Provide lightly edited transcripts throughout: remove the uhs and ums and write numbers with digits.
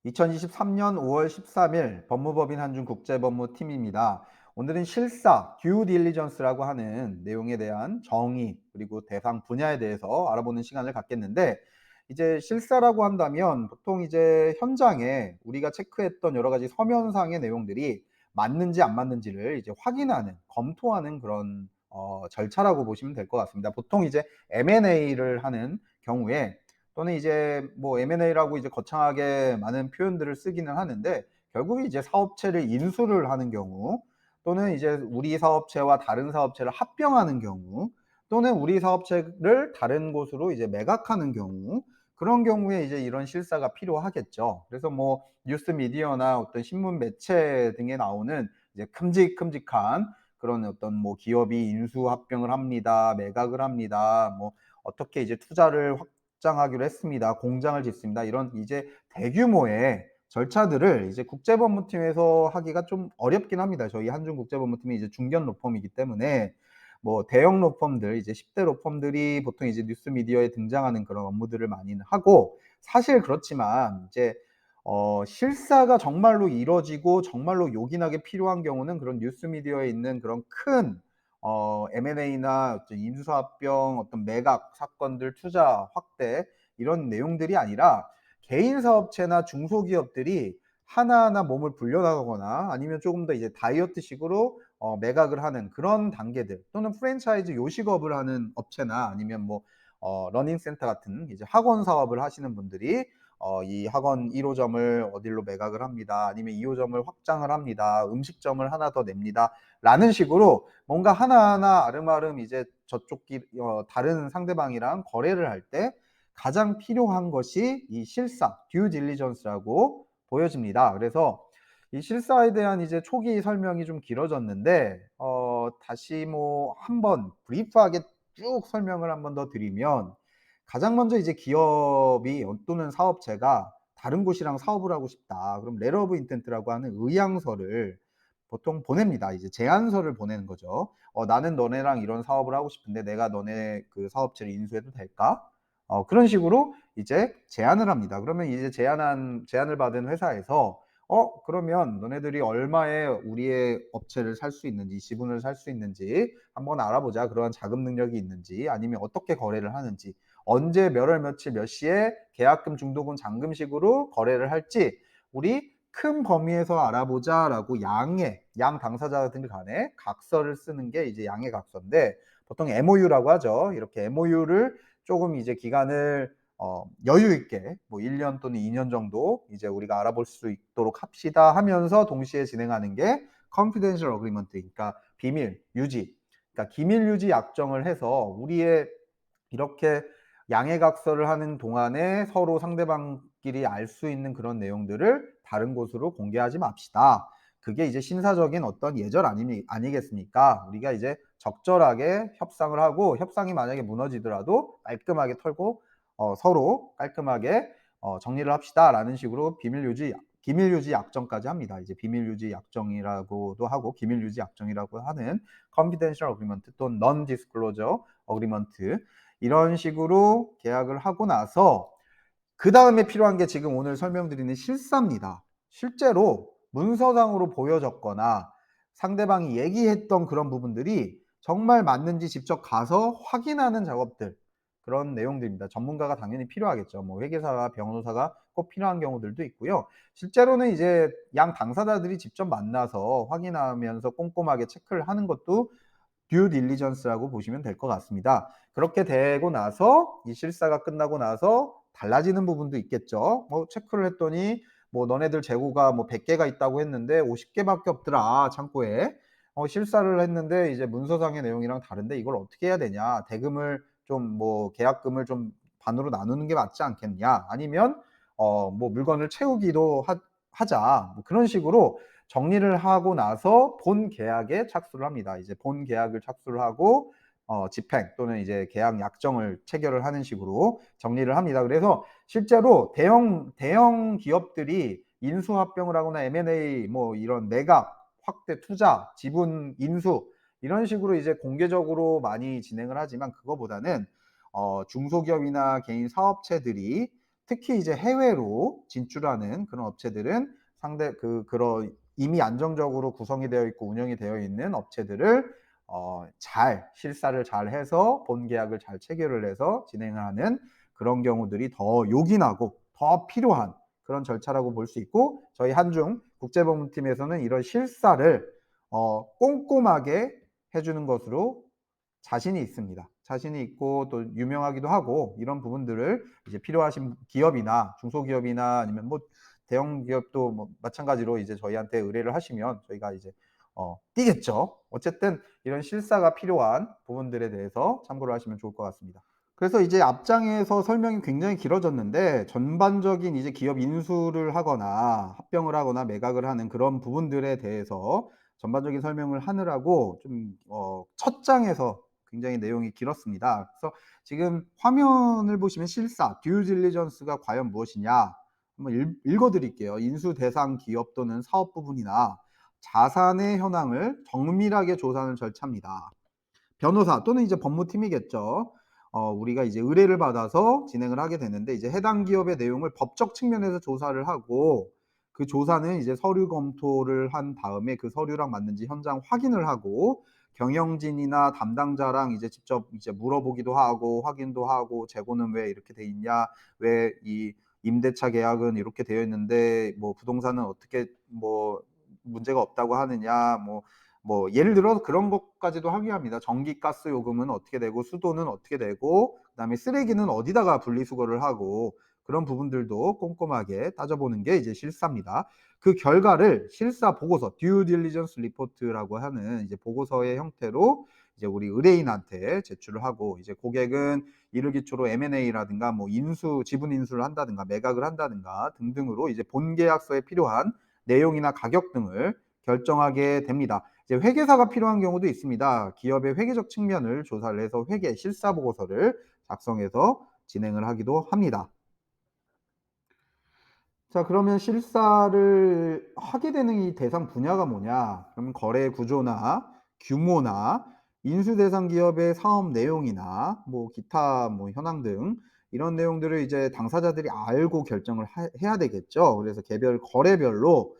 2023년 5월 13일 법무법인 한중 국제법무팀입니다. 오늘은 실사, 듀 딜리전스라고 하는 내용에 대한 정의 그리고 대상 분야에 대해서 알아보는 시간을 갖겠는데, 이제 실사라고 한다면 보통 이제 현장에 우리가 체크했던 여러 가지 서면상의 내용들이 맞는지 안 맞는지를 이제 확인하는, 검토하는 그런 절차라고 보시면 될 것 같습니다. 보통 이제 M&A를 하는 경우에, 또는 이제 뭐 M&A라고 이제 거창하게 많은 표현들을 쓰기는 하는데, 결국에 이제 사업체를 인수를 하는 경우, 또는 이제 우리 사업체와 다른 사업체를 합병하는 경우, 또는 우리 사업체를 다른 곳으로 이제 매각하는 경우, 그런 경우에 이제 이런 실사가 필요하겠죠. 그래서 뭐 뉴스 미디어나 어떤 신문 매체 등에 나오는 이제 큼직큼직한 그런 어떤 뭐 기업이 인수 합병을 합니다, 매각을 합니다, 뭐 어떻게 이제 투자를 확장하기로 했습니다, 공장을 짓습니다, 이런 이제 대규모의 절차들을 이제 국제법무팀에서 하기가 좀 어렵긴 합니다. 저희 한중국제법무팀이 이제 중견 로펌이기 때문에 뭐 대형 로펌들, 이제 10대 로펌들이 보통 이제 뉴스 미디어에 등장하는 그런 업무들을 많이 하고, 사실 그렇지만 이제 실사가 정말로 이뤄지고 정말로 요긴하게 필요한 경우는 그런 뉴스 미디어에 있는 그런 큰 M&A나 어떤 인수합병, 어떤 매각 사건들, 투자 확대, 이런 내용들이 아니라 개인 사업체나 중소기업들이 하나하나 몸을 불려나가거나 아니면 조금 더 이제 다이어트식으로 매각을 하는 그런 단계들, 또는 프랜차이즈 요식업을 하는 업체나 아니면 뭐 러닝 센터 같은 이제 학원 사업을 하시는 분들이 이 학원 1호점을 어디로 매각을 합니다, 아니면 2호점을 확장을 합니다, 음식점을 하나 더 냅니다, 라는 식으로 뭔가 하나하나 아름아름 이제 저쪽 다른 상대방이랑 거래를 할 때 가장 필요한 것이 이 실사, 듀 딜리전스라고 보여집니다. 그래서 이 실사에 대한 이제 초기 설명이 좀 길어졌는데, 다시 뭐 한번 브리프하게 쭉 설명을 한번 더 드리면, 가장 먼저 이제 기업이 또는 사업체가 다른 곳이랑 사업을 하고 싶다, 그럼 레터 오브 인텐트라고 하는 의향서를 보통 보냅니다. 이제 제안서를 보내는 거죠. 나는 너네랑 이런 사업을 하고 싶은데 내가 너네 그 사업체를 인수해도 될까? 그런 식으로 이제 제안을 합니다. 그러면 이제 제안을 받은 회사에서 그러면 너네들이 얼마에 우리의 업체를 살 수 있는지, 지분을 살 수 있는지 한번 알아보자. 그러한 자금 능력이 있는지, 아니면 어떻게 거래를 하는지, 언제 몇 월 며칠 몇 시에 계약금, 중도금, 잔금식으로 거래를 할지 우리 큰 범위에서 알아보자라고 양 당사자들 간에 각서를 쓰는 게 이제 양해 각서인데, 보통 MOU라고 하죠. 이렇게 MOU를 조금 이제 기간을 여유 있게 뭐 1년 또는 2년 정도 이제 우리가 알아볼 수 있도록 합시다 하면서 동시에 진행하는 게 confidential agreement, 그러니까 비밀 유지, 그러니까 기밀 유지 약정을 해서 우리의 이렇게 양해각서를 하는 동안에 서로 상대방끼리 알 수 있는 그런 내용들을 다른 곳으로 공개하지 맙시다. 그게 이제 신사적인 어떤 예절 아니겠습니까? 우리가 이제 적절하게 협상을 하고, 협상이 만약에 무너지더라도 깔끔하게 털고 서로 깔끔하게 정리를 합시다라는 식으로 기밀 유지 약정까지 합니다. 이제 비밀 유지 약정이라고도 하고 기밀 유지 약정이라고 하는 confidential agreement 또는 non disclosure agreement, 이런 식으로 계약을 하고 나서 그 다음에 필요한 게 지금 오늘 설명드리는 실사입니다. 실제로 문서상으로 보여졌거나 상대방이 얘기했던 그런 부분들이 정말 맞는지 직접 가서 확인하는 작업들, 그런 내용들입니다. 전문가가 당연히 필요하겠죠. 뭐 회계사가, 변호사가 꼭 필요한 경우들도 있고요. 실제로는 이제 양 당사자들이 직접 만나서 확인하면서 꼼꼼하게 체크를 하는 것도 듀 딜리전스라고 보시면 될 것 같습니다. 그렇게 되고 나서 이 실사가 끝나고 나서 달라지는 부분도 있겠죠. 체크를 했더니 뭐 너네들 재고가 뭐 100개가 있다고 했는데 50개밖에 없더라, 창고에. 실사를 했는데 이제 문서상의 내용이랑 다른데 이걸 어떻게 해야 되냐? 대금을 좀 뭐 계약금을 좀 반으로 나누는 게 맞지 않겠냐? 아니면 뭐 물건을 채우기도 하자. 뭐 그런 식으로 정리를 하고 나서 본 계약에 착수를 합니다. 이제 본 계약을 착수를 하고 집행 또는 이제 계약 약정을 체결을 하는 식으로 정리를 합니다. 그래서 실제로 대형 기업들이 인수합병을 하거나 M&A, 뭐 이런 매각, 확대, 투자, 지분 인수, 이런 식으로 이제 공개적으로 많이 진행을 하지만, 그거보다는 중소기업이나 개인 사업체들이 특히 이제 해외로 진출하는 그런 업체들은 상대 그런 이미 안정적으로 구성이 되어 있고 운영이 되어 있는 업체들을 잘 실사를 잘해서 본 계약을 잘 체결을 해서 진행을 하는 그런 경우들이 더 요긴하고 더 필요한 그런 절차라고 볼 수 있고, 저희 한중 국제법무팀에서는 이런 실사를 꼼꼼하게 해 주는 것으로 자신이 있습니다. 자신이 있고 또 유명하기도 하고, 이런 부분들을 이제 필요하신 기업이나 중소기업이나 아니면 뭐 대형 기업도 뭐 마찬가지로 이제 저희한테 의뢰를 하시면 저희가 이제 뛰겠죠. 어쨌든 이런 실사가 필요한 부분들에 대해서 참고를 하시면 좋을 것 같습니다. 그래서 이제 앞장에서 설명이 굉장히 길어졌는데, 전반적인 이제 기업 인수를 하거나 합병을 하거나 매각을 하는 그런 부분들에 대해서 전반적인 설명을 하느라고 좀 첫 장에서 굉장히 내용이 길었습니다. 그래서 지금 화면을 보시면 실사 due diligence가 과연 무엇이냐 한번 읽어 드릴게요. 인수 대상 기업 또는 사업 부분이나 자산의 현황을 정밀하게 조사하는 절차입니다. 변호사 또는 이제 법무팀이겠죠. 우리가 이제 의뢰를 받아서 진행을 하게 되는데, 이제 해당 기업의 내용을 법적 측면에서 조사를 하고, 그 조사는 이제 서류 검토를 한 다음에 그 서류랑 맞는지 현장 확인을 하고, 경영진이나 담당자랑 이제 직접 이제 물어보기도 하고 확인도 하고, 재고는 왜 이렇게 돼 있냐, 왜 이 임대차 계약은 이렇게 되어 있는데 뭐 부동산은 어떻게 뭐 문제가 없다고 하느냐, 뭐 예를 들어 그런 것까지도 확인합니다. 전기 가스 요금은 어떻게 되고 수도는 어떻게 되고 그다음에 쓰레기는 어디다가 분리수거를 하고, 그런 부분들도 꼼꼼하게 따져보는 게 이제 실사입니다. 그 결과를 실사 보고서 due diligence report라고 하는 이제 보고서의 형태로 이제 우리 의뢰인한테 제출을 하고, 이제 고객은 이를 기초로 M&A라든가 뭐 인수 지분 인수를 한다든가 매각을 한다든가 등등으로 이제 본 계약서에 필요한 내용이나 가격 등을 결정하게 됩니다. 이제 회계사가 필요한 경우도 있습니다. 기업의 회계적 측면을 조사를 해서 회계 실사 보고서를 작성해서 진행을 하기도 합니다. 자, 그러면 실사를 하게 되는 이 대상 분야가 뭐냐? 그러면 거래 구조나 규모나 인수 대상 기업의 사업 내용이나 뭐 기타 뭐 현황 등 이런 내용들을 이제 당사자들이 알고 결정을 해야 되겠죠. 그래서 개별 거래별로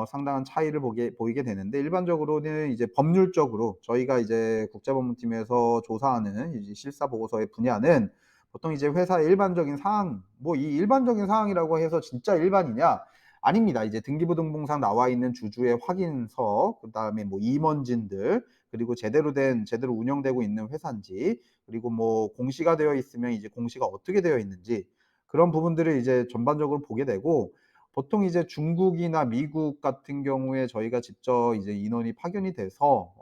상당한 차이를 보이게 되는데, 일반적으로는 이제 법률적으로 저희가 이제 국제법무팀에서 조사하는 이제 실사 보고서의 분야는 보통 이제 회사의 일반적인 사항, 뭐 이 일반적인 사항이라고 해서 진짜 일반이냐? 아닙니다. 이제 등기부등본상 나와 있는 주주의 확인서, 그다음에 뭐 임원진들, 그리고 제대로 운영되고 있는 회사인지, 그리고 뭐 공시가 되어 있으면 이제 공시가 어떻게 되어 있는지, 그런 부분들을 이제 전반적으로 보게 되고, 보통 이제 중국이나 미국 같은 경우에 저희가 직접 이제 인원이 파견이 돼서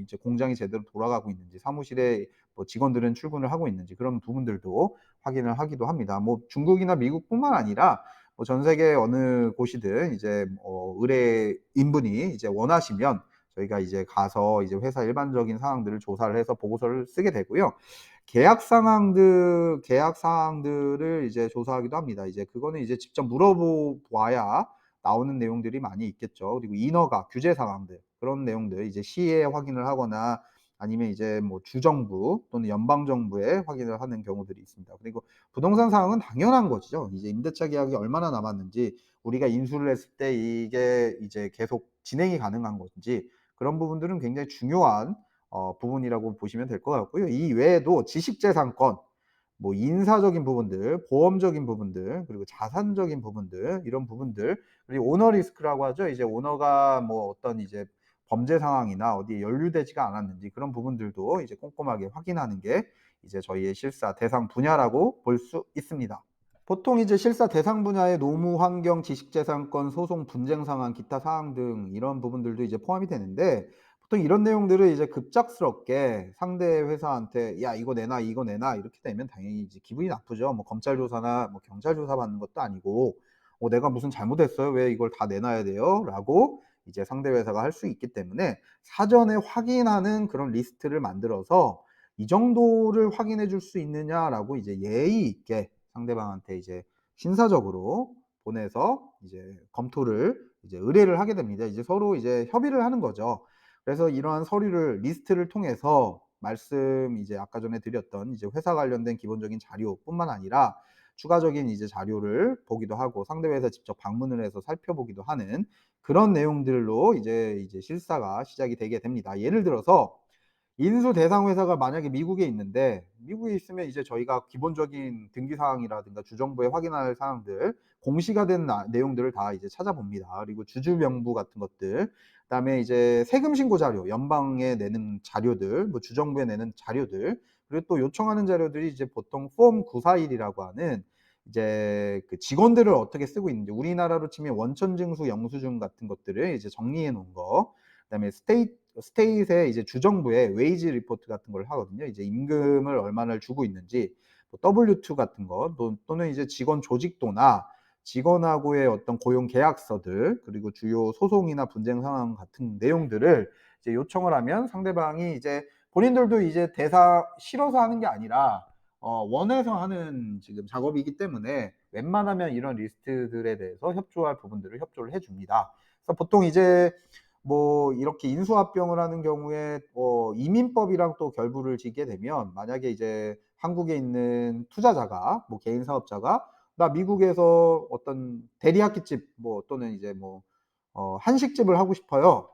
이제 공장이 제대로 돌아가고 있는지, 사무실에 뭐 직원들은 출근을 하고 있는지, 그런 부분들도 확인을 하기도 합니다. 뭐 중국이나 미국뿐만 아니라 뭐 전 세계 어느 곳이든 이제 의뢰 인분이 이제 원하시면 저희가 이제 가서 이제 회사 일반적인 사항들을 조사를 해서 보고서를 쓰게 되고요. 계약 사항들을 이제 조사하기도 합니다. 이제 그거는 이제 직접 물어봐야 나오는 내용들이 많이 있겠죠. 그리고 인허가, 규제 사항들, 그런 내용들 이제 시에 확인을 하거나 아니면 이제 뭐 주정부 또는 연방 정부에 확인을 하는 경우들이 있습니다. 그리고 부동산 사항은 당연한 것이죠. 이제 임대차 계약이 얼마나 남았는지, 우리가 인수를 했을 때 이게 이제 계속 진행이 가능한 건지, 그런 부분들은 굉장히 중요한 부분이라고 보시면 될 것 같고요. 이 외에도 지식재산권, 뭐 인사적인 부분들, 보험적인 부분들, 그리고 자산적인 부분들, 이런 부분들, 그리고 오너 리스크라고 하죠. 이제 오너가 뭐 어떤 이제 범죄 상황이나 어디에 연루되지가 않았는지, 그런 부분들도 이제 꼼꼼하게 확인하는 게 이제 저희의 실사 대상 분야라고 볼 수 있습니다. 보통 이제 실사 대상 분야의 노무, 환경, 지식재산권, 소송, 분쟁 상황, 기타 사항 등 이런 부분들도 이제 포함이 되는데, 보통 이런 내용들을 이제 급작스럽게 상대 회사한테 "야 이거 내놔, 이거 내놔." 이렇게 되면 당연히 이제 기분이 나쁘죠. 뭐 검찰 조사나 뭐 경찰 조사 받는 것도 아니고 "내가 무슨 잘못했어요? 왜 이걸 다 내놔야 돼요?" 라고 이제 상대 회사가 할 수 있기 때문에, 사전에 확인하는 그런 리스트를 만들어서 "이 정도를 확인해 줄 수 있느냐?"라고 이제 예의 있게 상대방한테 이제 신사적으로 보내서 이제 검토를 이제 의뢰를 하게 됩니다. 이제 서로 이제 협의를 하는 거죠. 그래서 이러한 서류를 리스트를 통해서 말씀 이제 아까 전에 드렸던 이제 회사 관련된 기본적인 자료뿐만 아니라 추가적인 이제 자료를 보기도 하고 상대 회사 직접 방문을 해서 살펴보기도 하는 그런 내용들로 이제 실사가 시작이 되게 됩니다. 예를 들어서 인수 대상 회사가 만약에 미국에 있는데 미국에 있으면 이제 저희가 기본적인 등기 사항이라든가 주정부에 확인할 사항들, 공시가 된 내용들을 다 이제 찾아봅니다. 그리고 주주 명부 같은 것들, 그다음에 이제 세금 신고 자료, 연방에 내는 자료들, 뭐 주정부에 내는 자료들, 그리고 또 요청하는 자료들이 이제 보통 폼 941이라고 하는 이제 그 직원들을 어떻게 쓰고 있는지, 우리나라로 치면 원천징수 영수증 같은 것들을 이제 정리해 놓은 거, 그다음에 스테이트의 이제 주정부에 웨이지 리포트 같은 걸 하거든요. 이제 임금을 얼마나 주고 있는지, 뭐 W2 같은 거, 또는 이제 직원 조직도나 직원하고의 어떤 고용 계약서들, 그리고 주요 소송이나 분쟁 상황 같은 내용들을 이제 요청을 하면 상대방이 이제 본인들도 이제 대사 싫어서 하는 게 아니라 원해서 하는 지금 작업이기 때문에 웬만하면 이런 리스트들에 대해서 협조할 부분들을 협조를 해줍니다. 그래서 보통 이제 뭐 이렇게 인수합병을 하는 경우에 이민법이랑 또 결부를 짓게 되면, 만약에 이제 한국에 있는 투자자가, 뭐 개인 사업자가 나 미국에서 어떤 대리학기집 뭐 또는 이제 뭐 한식집을 하고 싶어요.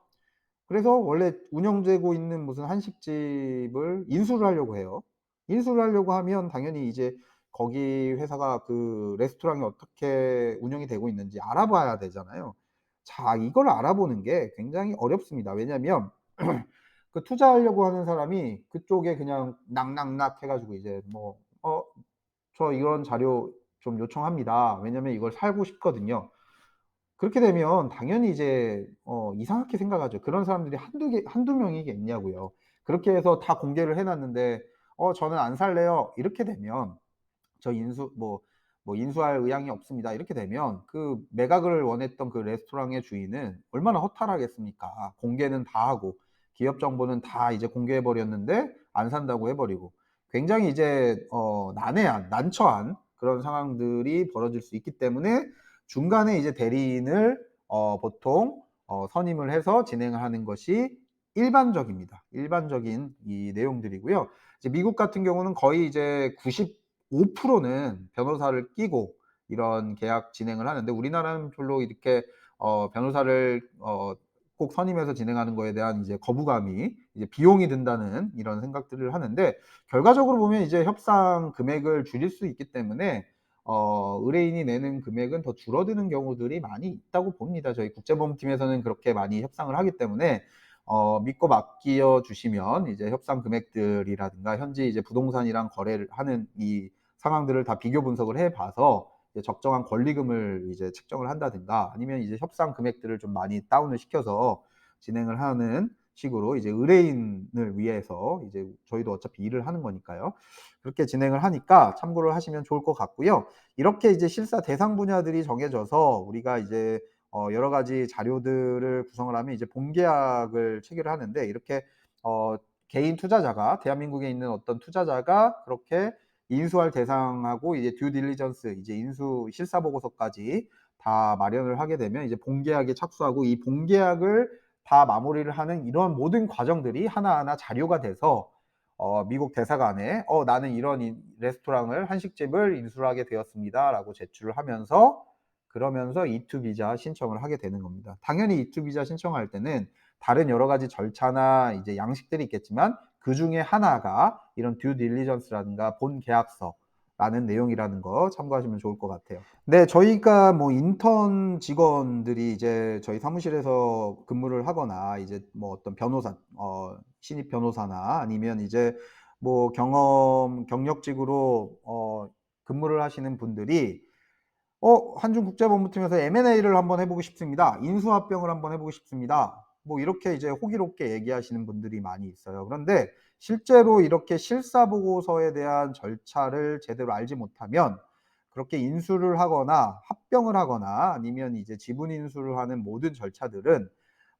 그래서 원래 운영되고 있는 무슨 한식집을 인수를 하려고 해요. 인수를 하려고 하면 당연히 이제 거기 회사가 그 레스토랑이 어떻게 운영이 되고 있는지 알아봐야 되잖아요. 자, 이걸 알아보는 게 굉장히 어렵습니다. 왜냐면 그 투자하려고 하는 사람이 그쪽에 그냥 낙낙낙 해가지고 이제 뭐 저 이런 자료 좀 요청합니다. 왜냐면 이걸 살고 싶거든요. 그렇게 되면 당연히 이제 이상하게 생각하죠. 그런 사람들이 한두 명이겠냐고요. 그렇게 해서 다 공개를 해 놨는데 저는 안 살래요." 이렇게 되면, 저 인수할 의향이 없습니다." 이렇게 되면 그 매각을 원했던 그 레스토랑의 주인은 얼마나 허탈하겠습니까. 공개는 다 하고 기업 정보는 다 이제 공개해 버렸는데 안 산다고 해 버리고, 굉장히 이제 난해한, 난처한 그런 상황들이 벌어질 수 있기 때문에 중간에 이제 대리인을 보통 선임을 해서 진행을 하는 것이 일반적입니다. 일반적인 이 내용들이고요. 이제 미국 같은 경우는 거의 이제 95%는 변호사를 끼고 이런 계약 진행을 하는데, 우리나라는 별로 이렇게 변호사를 꼭 선임해서 진행하는 거에 대한 이제 거부감이, 이제 비용이 든다는 이런 생각들을 하는데, 결과적으로 보면 이제 협상 금액을 줄일 수 있기 때문에 의뢰인이 내는 금액은 더 줄어드는 경우들이 많이 있다고 봅니다. 저희 국제법무팀에서는 그렇게 많이 협상을 하기 때문에 믿고 맡겨 주시면 이제 협상 금액들이라든가 현지 이제 부동산이랑 거래를 하는 이 상황들을 다 비교 분석을 해 봐서 이제 적정한 권리금을 이제 책정을 한다든가, 아니면 이제 협상 금액들을 좀 많이 다운을 시켜서 진행을 하는 식으로, 이제 의뢰인을 위해서 이제 저희도 어차피 일을 하는 거니까요. 그렇게 진행을 하니까 참고를 하시면 좋을 것 같고요. 이렇게 이제 실사 대상 분야들이 정해져서 우리가 이제 여러 가지 자료들을 구성을 하면 이제 본계약을 체결을 하는데, 이렇게 개인 투자자가, 대한민국에 있는 어떤 투자자가 그렇게 인수할 대상하고 이제 듀 딜리전스, 이제 인수 실사 보고서까지 다 마련을 하게 되면 이제 본계약에 착수하고, 이 본계약을 다 마무리를 하는 이런 모든 과정들이 하나하나 자료가 돼서 미국 대사관에 나는 이런 레스토랑을, 한식집을 인수를 하게 되었습니다라고 제출을 하면서, 그러면서 E2 비자 신청을 하게 되는 겁니다. 당연히 E2 비자 신청할 때는 다른 여러 가지 절차나 이제 양식들이 있겠지만, 그 중에 하나가 이런 듀 딜리전스라든가 본 계약서라는 내용이라는 거 참고하시면 좋을 것 같아요. 네, 저희가 뭐 인턴 직원들이 이제 저희 사무실에서 근무를 하거나, 이제 뭐 어떤 변호사, 신입 변호사나 아니면 이제 뭐 경력직으로 근무를 하시는 분들이 한중국제법무팀에서 M&A를 한번 해보고 싶습니다. 인수합병을 한번 해보고 싶습니다. 뭐 이렇게 이제 호기롭게 얘기하시는 분들이 많이 있어요. 그런데 실제로 이렇게 실사보고서에 대한 절차를 제대로 알지 못하면 그렇게 인수를 하거나 합병을 하거나 아니면 이제 지분 인수를 하는 모든 절차들은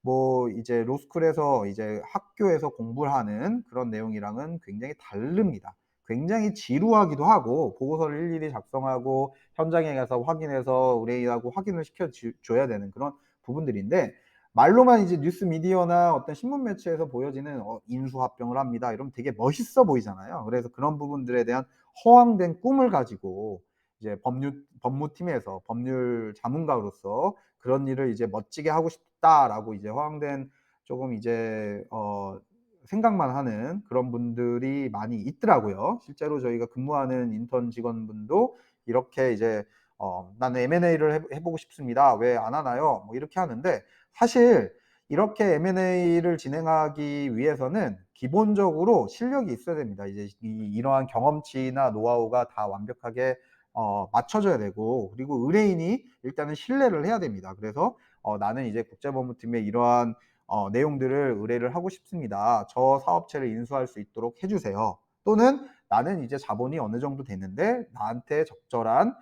뭐 이제 로스쿨에서 이제 학교에서 공부를 하는 그런 내용이랑은 굉장히 다릅니다. 굉장히 지루하기도 하고, 보고서를 일일이 작성하고 현장에 가서 확인해서 의뢰인하고 확인을 시켜 줘야 되는 그런 부분들인데, 말로만 이제 뉴스 미디어나 어떤 신문 매체에서 보여지는 인수합병을 합니다, 이러면 되게 멋있어 보이잖아요. 그래서 그런 부분들에 대한 허황된 꿈을 가지고 이제 법무팀에서 법률 자문가로서 그런 일을 이제 멋지게 하고 싶다라고 이제 허황된 조금 이제 생각만 하는 그런 분들이 많이 있더라고요. 실제로 저희가 근무하는 인턴 직원분도 이렇게 이제 "나는 M&A를 해 보고 싶습니다. 왜 안 하나요?" 뭐 이렇게 하는데, 사실 이렇게 M&A를 진행하기 위해서는 기본적으로 실력이 있어야 됩니다. 이제 이러한 경험치나 노하우가 다 완벽하게 맞춰져야 되고, 그리고 의뢰인이 일단은 신뢰를 해야 됩니다. 그래서 "나는 이제 국제법무팀에 이러한 내용들을 의뢰를 하고 싶습니다. 저 사업체를 인수할 수 있도록 해 주세요." 또는 "나는 이제 자본이 어느 정도 됐는데 나한테 적절한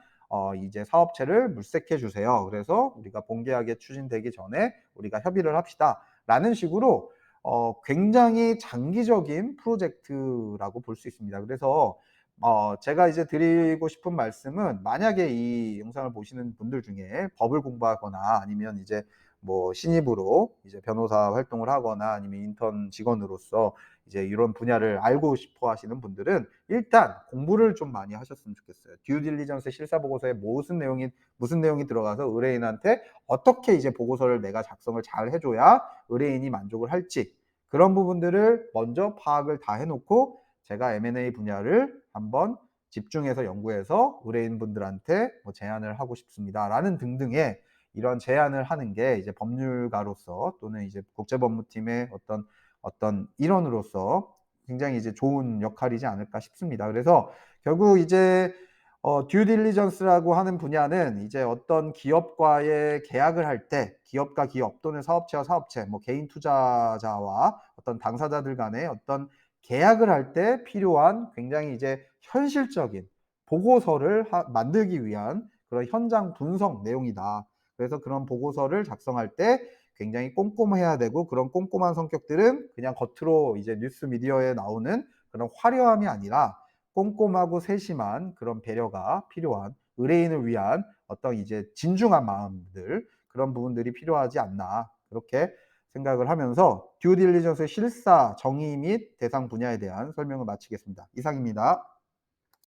이제 사업체를 물색해 주세요. 그래서 우리가 본계약이 추진되기 전에 우리가 협의를 합시다."라는 식으로 굉장히 장기적인 프로젝트라고 볼 수 있습니다. 그래서 제가 이제 드리고 싶은 말씀은, 만약에 이 영상을 보시는 분들 중에 법을 공부하거나 아니면 이제 뭐 신입으로 이제 변호사 활동을 하거나 아니면 인턴 직원으로서 이제 이런 분야를 알고 싶어 하시는 분들은 일단 공부를 좀 많이 하셨으면 좋겠어요. 듀 딜리전스 실사 보고서에 무슨 내용이 들어가서 의뢰인한테 어떻게 이제 보고서를 내가 작성을 잘 해줘야 의뢰인이 만족을 할지, 그런 부분들을 먼저 파악을 다 해놓고 제가 M&A 분야를 한번 집중해서 연구해서 의뢰인분들한테 뭐 제안을 하고 싶습니다라는 등등의 이런 제안을 하는 게 이제 법률가로서 또는 이제 국제법무팀의 어떤 일원으로서 굉장히 이제 좋은 역할이지 않을까 싶습니다. 그래서 결국 이제 듀 딜리전스라고 하는 분야는 이제 어떤 기업과의 계약을 할 때, 기업과 기업 또는 사업체와 사업체, 뭐 개인 투자자와 어떤 당사자들 간의 어떤 계약을 할 때 필요한 굉장히 이제 현실적인 보고서를 만들기 위한 그런 현장 분석 내용이다. 그래서 그런 보고서를 작성할 때 굉장히 꼼꼼해야 되고, 그런 꼼꼼한 성격들은 그냥 겉으로 이제 뉴스 미디어에 나오는 그런 화려함이 아니라 꼼꼼하고 세심한 그런 배려가 필요한, 의뢰인을 위한 어떤 이제 진중한 마음들, 그런 부분들이 필요하지 않나, 그렇게 생각을 하면서 듀 딜리전스의 실사, 정의 및 대상 분야에 대한 설명을 마치겠습니다. 이상입니다.